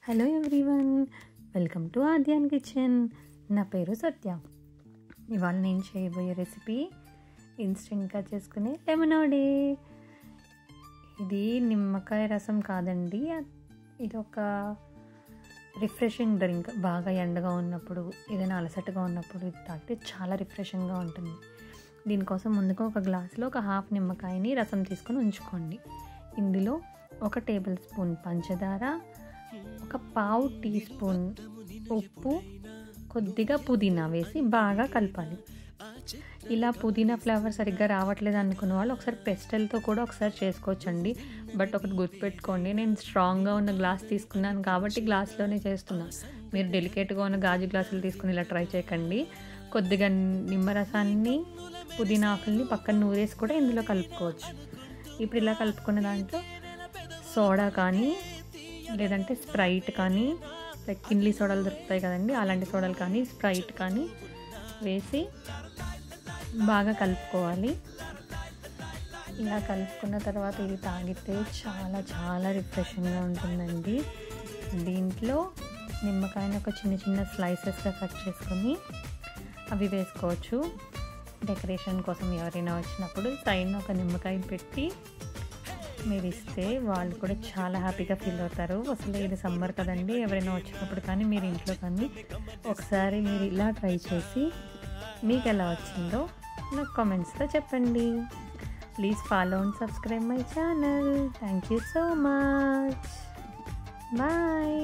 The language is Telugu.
Hello everyone, welcome to Aadyan kitchen. నా పేరు సత్య. ఇవాళ నేను చేయబోయే రెసిపీ ఇన్స్టెంట్గా చేసుకునే లెమనోడే. ఇది నిమ్మకాయ రసం కాదండి, ఇది ఒక రిఫ్రెషింగ్ డ్రింక్. బాగా ఎండగా ఉన్నప్పుడు, ఏదైనా అలసటగా ఉన్నప్పుడు ఇది తాగితే చాలా రిఫ్రెషింగ్గా ఉంటుంది. దీనికోసం ముందుగా ఒక గ్లాసులో ఒక హాఫ్ నిమ్మకాయని రసం తీసుకొని ఉంచుకోండి. ఇందులో 1 టేబుల్ స్పూన్ పంచదార, ఒక పావు టీ స్పూన్ ఉప్పు, కొద్దిగా పుదీనా వేసి బాగా కలపాలి. ఇలా పుదీనా ఫ్లేవర్ సరిగ్గా రావట్లేదు అనుకున్న వాళ్ళు ఒకసారి పెస్టల్తో కూడా ఒకసారి చేసుకోవచ్చండి. బట్ ఒకటి గుర్తుపెట్టుకోండి, నేను స్ట్రాంగ్గా ఉన్న గ్లాస్ తీసుకున్నాను కాబట్టి గ్లాస్లోనే చేస్తున్నాను. మీరు డెలికేట్గా ఉన్న గాజు గ్లాసులు తీసుకుని ఇలా ట్రై చేయకండి. కొద్దిగా నిమ్మరసాన్ని, పుదీనా ఆకుల్ని పక్కన నూరేసి కూడా ఇందులో కలుపుకోవచ్చు. ఇప్పుడు ఇలా కలుపుకున్న దాంట్లో సోడా కానీ, లేదంటే స్ప్రైట్ కానీ, లైక్ కిన్లీ సోడాలు దొరుకుతాయి కదండి, అలాంటి సోడాలు కానీ, స్ప్రైట్ కానీ వేసి బాగా కలుపుకోవాలి. ఇలా కలుపుకున్న తర్వాత ఇది తాగితే చాలా చాలా రిఫ్రెషింగ్గా ఉంటుందండి. దీంట్లో నిమ్మకాయని ఒక చిన్న చిన్న స్లైసెస్గా కట్ చేసుకొని అవి వేసుకోవచ్చు. డెకరేషన్ కోసం ఎవరైనా వచ్చినప్పుడు సైడ్న ఒక నిమ్మకాయ పెట్టి మీరు ఇస్తే వాళ్ళు కూడా చాలా హ్యాపీగా ఫీల్ అవుతారు. అసలు ఇది సమ్మర్ కదండి, ఎవరైనా వచ్చినప్పుడు కానీ మీరు ఇంట్లో కానీ ఒకసారి మీరు ఇలా ట్రై చేసి మీకు ఎలా వచ్చిందో నాకు కామెంట్స్లో చెప్పండి. Please follow and subscribe my channel. Thank you so much. Bye.